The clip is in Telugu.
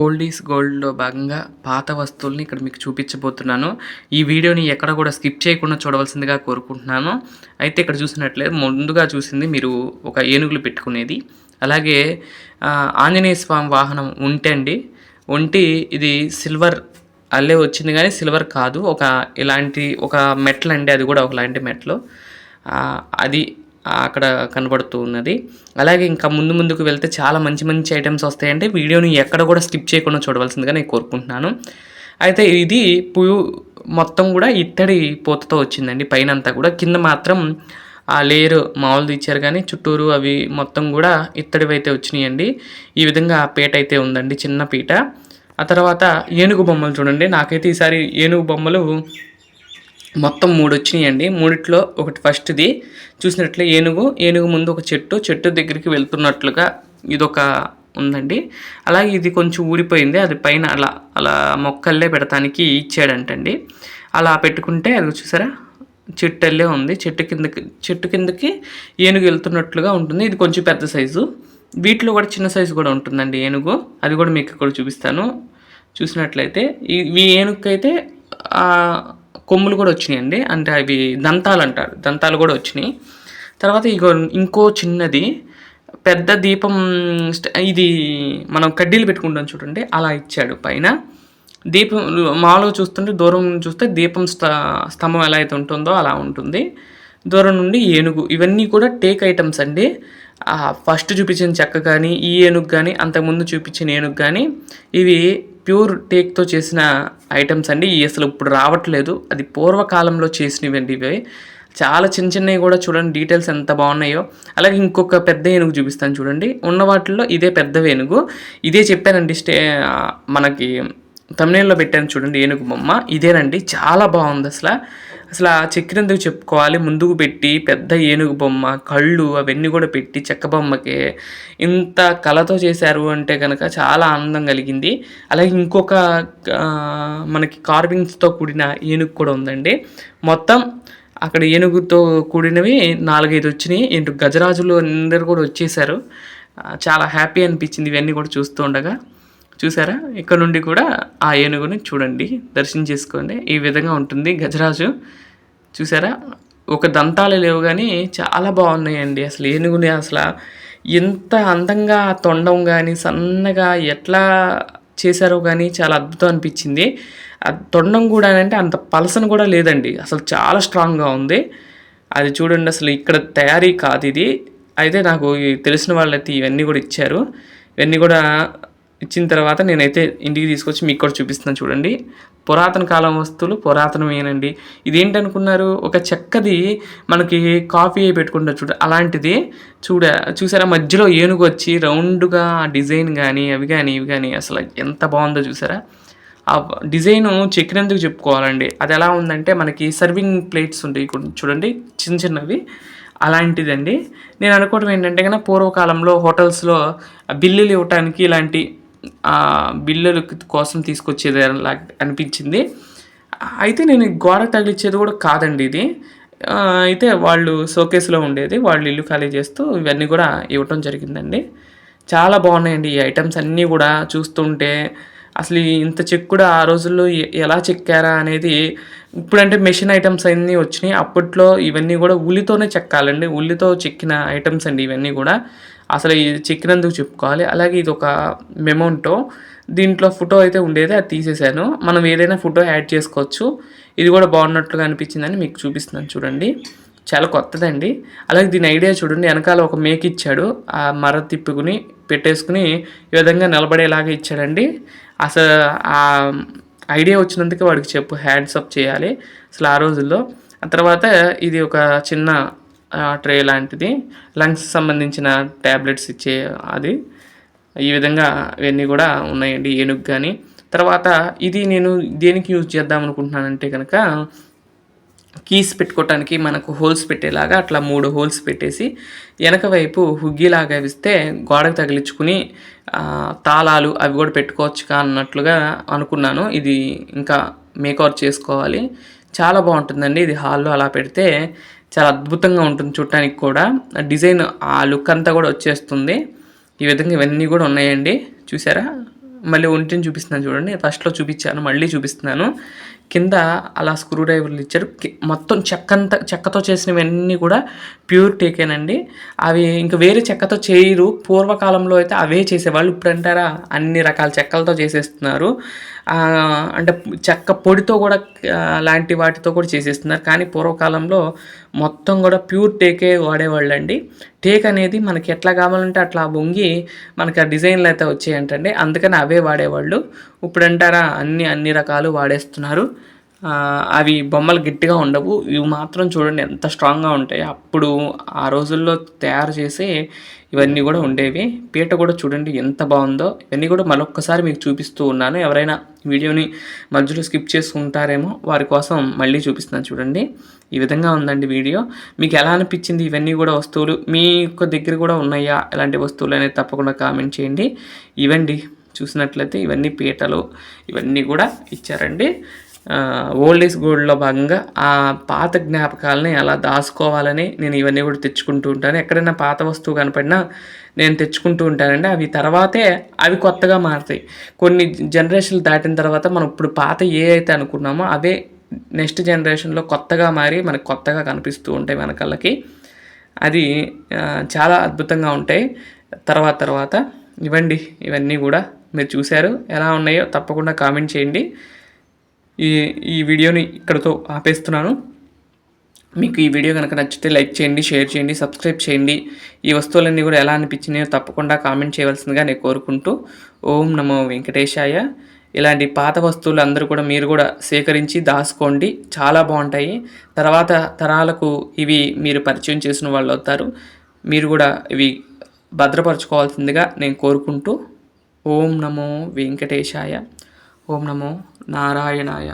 ఓల్డ్ ఈజ్ గోల్డ్‌లో భాగంగా పాత వస్తువుల్ని ఇక్కడ మీకు చూపించబోతున్నాను. ఈ వీడియోని ఎక్కడ కూడా స్కిప్ చేయకుండా చూడవలసిందిగా కోరుకుంటున్నాను. అయితే ఇక్కడ చూసినట్లయితే ముందుగా చూసింది మీరు ఒక ఏనుగులు పెట్టుకునేది. అలాగే ఆంజనేయ స్వామి వాహనం ఉంటె అండి. ఒంటి ఇది సిల్వర్ అల్లే వచ్చింది గానీ సిల్వర్ కాదు. ఇలాంటి ఒక మెట్లండి, అది కూడా ఒకలాంటి మెట్లు. అది అక్కడ కనబడుతూ ఉన్నది. అలాగే ఇంకా ముందుకు వెళ్తే చాలా మంచి ఐటెమ్స్ వస్తాయండి. వీడియోని ఎక్కడ కూడా స్కిప్ చేయకుండా చూడవలసిందిగా నేను కోరుకుంటున్నాను. అయితే ఇది మొత్తం కూడా ఇత్తడి పూతతో వచ్చిందండి పైనంతా కూడా. కింద మాత్రం ఆ లేయర్ మామూలుది ఇచ్చారు కానీ చుట్టూరు అవి మొత్తం కూడా ఇత్తడివైతే వచ్చినాయండి. ఈ విధంగా పీట అయితే ఉందండి, చిన్న పీట. ఆ తర్వాత ఏనుగు బొమ్మలు చూడండి. నాకైతే ఈసారి ఏనుగు బొమ్మలు మొత్తం 3 వచ్చినాయండి. మూడిట్లో ఒకటి ఫస్ట్ది చూసినట్లే ఏనుగు ముందు ఒక చెట్టు దగ్గరికి వెళ్తున్నట్లుగా ఇదొక ఉందండి. అలాగే ఇది కొంచెం ఊడిపోయింది, అది పైన అలా మొక్కల్లే పెడతానికి ఇచ్చాడంటండి. అలా పెట్టుకుంటే అది చూసారా చెట్టల్లే ఉంది. చెట్టు కిందకి ఏనుగు వెళ్తున్నట్లుగా ఉంటుంది. ఇది కొంచెం పెద్ద సైజు. వీటిలో కూడా చిన్న సైజు కూడా ఉంటుందండి ఏనుగు. అది కూడా మీకు ఇక్కడ చూపిస్తాను. చూసినట్లయితే ఈ ఏనుగుకైతే కొమ్ములు కూడా వచ్చినాయండి, అంటే అవి దంతాలు అంటారు, దంతాలు కూడా వచ్చినాయి. తర్వాత ఇంకో చిన్నది పెద్ద దీపం, ఇది మనం కడ్డీలు పెట్టుకుంటాం చూడండి, అలా ఇచ్చాడు పైన. దీపం మామూలుగా చూస్తుంటే దూరం చూస్తే దీపం స్తంభం ఎలా అయితే ఉంటుందో అలా ఉంటుంది. దూరం నుండి ఏనుగు, ఇవన్నీ కూడా టేక్ ఐటమ్స్ అండి. ఫస్ట్ చూపించిన చెక్క కానీ ఈ ఏనుగు కానీ అంతకుముందు చూపించిన ఏనుగు కానీ ఇవి ప్యూర్ టేక్తో చేసిన ఐటమ్స్ అండి. అసలు ఇప్పుడు రావట్లేదు, అది పూర్వకాలంలో చేసినవండి ఇవి. చాలా చిన్నవి కూడా చూడండి, డీటెయిల్స్ ఎంత బాగున్నాయో. అలాగే ఇంకొక పెద్ద ఏనుగు చూపిస్తాను చూడండి. ఉన్న వాటిల్లో ఇదే పెద్ద ఏనుగు. ఇదే చెప్పానండి, మనకి తమిళంలో పెట్టాను చూడండి ఏనుగు బొమ్మ, ఇదేనండి. చాలా బాగుంది అసలు ఆ చెక్కినందుకు చెప్పుకోవాలి. ముందుకు పెట్టి పెద్ద ఏనుగు బొమ్మ, కళ్ళు అవన్నీ కూడా పెట్టి చెక్క బొమ్మకి ఇంత కళతో చేశారు అంటే కనుక చాలా ఆనందం కలిగింది. అలాగే ఇంకొక మనకి కార్వింగ్స్తో కూడిన ఏనుగు కూడా ఉందండి. మొత్తం అక్కడ ఏనుగుతో కూడినవి 4-5 వచ్చినాయి. గజరాజులు అందరు కూడా వచ్చేసారు. చాలా హ్యాపీ అనిపించింది ఇవన్నీ కూడా చూస్తూ ఉండగా. చూసారా, ఇక్కడ నుండి కూడా ఆ ఏనుగుని చూడండి, దర్శనం చేసుకోండి. ఈ విధంగా ఉంటుంది గజరాజు. చూసారా, ఒక దంతాలు లేవు కానీ చాలా బాగున్నాయండి. అసలు ఏనుగుని ఎంత అందంగా తొండం కానీ సన్నగా ఎట్లా చేశారో కానీ చాలా అద్భుతం అనిపించింది. ఆ తొండం కూడా అంటే అంత పలసన కూడా లేదండి, అసలు చాలా స్ట్రాంగ్గా ఉంది. అది చూడండి, అసలు ఇక్కడ తయారీ కాదు ఇది. అయితే నాకు తెలిసిన వాళ్ళైతే ఇవన్నీ కూడా ఇచ్చారు. ఇవన్నీ కూడా ఇచ్చిన తర్వాత నేనైతే ఇంటికి తీసుకొచ్చి మీకు కూడా చూపిస్తున్నాను చూడండి. పురాతన కాలం వస్తువులు పురాతనమేనండి. ఇదేంటనుకున్నారు, ఒక చెక్కది మనకి కాఫీ పెట్టుకుంటారు చూడ, అలాంటిది. చూసారా, మధ్యలో ఏనుగు వచ్చి రౌండ్గా డిజైన్ కానీ ఇవి కానీ అసలు ఎంత బాగుందో చూసారా. ఆ డిజైను చెక్కినందుకు చెప్పుకోవాలండి. అది ఎలా ఉందంటే మనకి సర్వింగ్ ప్లేట్స్ ఉంటాయి చూడండి, చిన్నవి, అలాంటిదండి. నేను అనుకోవడం ఏంటంటే కన్నా పూర్వకాలంలో హోటల్స్లో బిల్లులు ఇవ్వటానికి ఇలాంటి బిల్లుల కోసం తీసుకొచ్చేది అలా అనిపించింది. అయితే నేను గోడ తగిలిచ్చేది కూడా కాదండి ఇది. అయితే వాళ్ళు షోకేస్లో ఉండేది, వాళ్ళు ఇల్లు ఖాళీ చేస్తూ ఇవన్నీ కూడా ఇవ్వటం జరిగిందండి. చాలా బాగున్నాయండి ఈ ఐటమ్స్ అన్నీ కూడా. చూస్తుంటే అసలు ఇంత చెక్ కూడా ఆ రోజుల్లో ఎలా చెక్కారా అనేది. ఇప్పుడంటే మెషిన్ ఐటమ్స్ అన్నీ వచ్చినాయి, అప్పట్లో ఇవన్నీ కూడా ఉల్లితోనే చెక్కాలండి. ఉల్లితో చెక్కిన ఐటమ్స్ అండి ఇవన్నీ కూడా. అసలు ఇది చెక్కినందుకు చెప్పుకోవాలి. అలాగే ఇది ఒక మెమోంటో, దీంట్లో ఫోటో అయితే ఉండేది, అది తీసేశాను. మనం ఏదైనా ఫోటో యాడ్ చేసుకోవచ్చు. ఇది కూడా బాగున్నట్లుగా అనిపించిందని మీకు చూపిస్తున్నాను చూడండి. చాలా కొత్తదండి. అలాగే దీని ఐడియా చూడండి, వెనకాల ఒక మేక ఇచ్చాడు, ఆ మర తిప్పుకుని పెట్టేసుకుని ఈ విధంగా నిలబడేలాగా ఇచ్చాడండి. అసలు ఆ ఐడియా వచ్చినందుకు వాడికి హ్యాండ్స్ అప్ చేయాలి అసలు ఆ రోజుల్లో. ఆ తర్వాత ఇది ఒక చిన్న ట్రే లాంటిది, లంగ్స్ సంబంధించిన ట్యాబ్లెట్స్ ఇచ్చే అది. ఈ విధంగా ఇవన్నీ కూడా ఉన్నాయండి ఏనుగు కానీ. తర్వాత ఇది నేను దేనికి యూజ్ చేద్దాం అనుకుంటున్నానంటే కనుక కీస్ పెట్టుకోవటానికి మనకు హోల్స్ పెట్టేలాగా అట్లా 3 హోల్స్ పెట్టేసి వెనక వైపు హుగ్గీలాగా ఇస్తే గోడకు తగిలించుకుని తాళాలు అవి కూడా పెట్టుకోవచ్చు అన్నట్లుగా అనుకున్నాను. ఇది ఇంకా మేకవర్ చేసుకోవాలి. చాలా బాగుంటుందండి ఇది. హాల్లో అలా పెడితే చాలా అద్భుతంగా ఉంటుంది చూడటానికి కూడా. డిజైన్ ఆ లుక్ అంతా కూడా వచ్చేస్తుంది. ఈ విధంగా ఇవన్నీ కూడా ఉన్నాయండి. చూసారా, మళ్ళీ ఒంటిని చూపిస్తున్నాను చూడండి. ఫస్ట్‌లో చూపిచ్చాను. మళ్ళీ చూపిస్తున్నాను. కింద అలా స్క్రూ డ్రైవర్లు ఇచ్చారు. మొత్తం చెక్కతో చేసినవన్నీ కూడా ప్యూర్ టేకేనండి. అవి ఇంక వేరే చెక్కతో చేయరు. పూర్వకాలంలో అయితే అవే చేసేవాళ్ళు. ఇప్పుడంటారా అన్ని రకాల చెక్కలతో చేసేస్తున్నారు. అంటే చెక్క పొడితో కూడా లాంటి వాటితో కూడా చేసేస్తున్నారు. కానీ పూర్వకాలంలో మొత్తం కూడా ప్యూర్ టేకే వాడేవాళ్ళండి. టేక్ అనేది మనకి ఎట్లా కావాలంటే అట్లా వంగి మనకి ఆ డిజైన్లు అయితే వచ్చాయంటండి. అందుకని అవే వాడేవాళ్ళు. ఇప్పుడంటారా అన్ని రకాలు వాడేస్తున్నారు. అవి బొమ్మలు గట్టిగా ఉండవు. ఇవి మాత్రం చూడండి ఎంత స్ట్రాంగ్‌గా ఉంటాయి. అప్పుడు ఆ రోజుల్లో తయారు చేసి ఇవన్నీ కూడా ఉండేవి. పీట కూడా చూడండి ఎంత బాగుందో. ఇవన్నీ కూడా మరొక్కసారి మీకు చూపిస్తూ ఉన్నాను. ఎవరైనా వీడియోని మధ్యలో స్కిప్ చేసి ఉంటారేమో వారి కోసం మళ్ళీ చూపిస్తున్నాను చూడండి. ఈ విధంగా ఉందండి వీడియో. మీకు ఎలా అనిపించింది ఇవన్నీ కూడా వస్తువులు? మీ యొక్క దగ్గర కూడా ఉన్నాయా ఇలాంటి వస్తువులు అనేది తప్పకుండా కామెంట్ చేయండి. ఇవండి చూసినట్లయితే ఇవన్నీ పీటలు ఇవన్నీ కూడా ఇచ్చారండి. ఓల్డ్ ఈజ్ గోల్డ్‌లో భాగంగా ఆ పాత జ్ఞాపకాలని ఎలా దాచుకోవాలని నేను ఇవన్నీ కూడా తెచ్చుకుంటూ ఉంటాను. ఎక్కడైనా పాత వస్తువు కనపడినా నేను తెచ్చుకుంటూ ఉంటానండి. అవి తర్వాతే అవి కొత్తగా మారతాయి. కొన్ని జనరేషన్లు దాటిన తర్వాత మనం ఇప్పుడు పాత అయితే అనుకున్నామో అవే నెక్స్ట్ జనరేషన్‌లో కొత్తగా మారి మనకు కొత్తగా కనిపిస్తూ ఉంటాయి మన కళ్ళకి. అది చాలా అద్భుతంగా ఉంటాయి. తర్వాత ఇవండి ఇవన్నీ కూడా మీరు చూశారు. ఎలా ఉన్నాయో తప్పకుండా కామెంట్ చేయండి. ఈ వీడియోని ఇక్కడితో ఆపేస్తున్నాను. మీకు ఈ వీడియో కనుక నచ్చితే లైక్ చేయండి, షేర్ చేయండి, సబ్స్క్రైబ్ చేయండి. ఈ వస్తువులన్నీ కూడా ఎలా అనిపించినాయో తప్పకుండా కామెంట్ చేయవలసిందిగా నేను కోరుకుంటూ ఓం నమో వెంకటేశాయ. ఇలాంటి పాత వస్తువులు అందరూ కూడా మీరు కూడా సేకరించి దాచుకోండి. చాలా బాగుంటాయి. తర్వాత తరాలకు ఇవి మీరు పరిచయం చేసిన వాళ్ళు అవుతారు. మీరు కూడా ఇవి భద్రపరచుకోవాల్సిందిగా నేను కోరుకుంటూ ఓం నమో వెంకటేశాయ. ఓం నమో నారాయణాయ.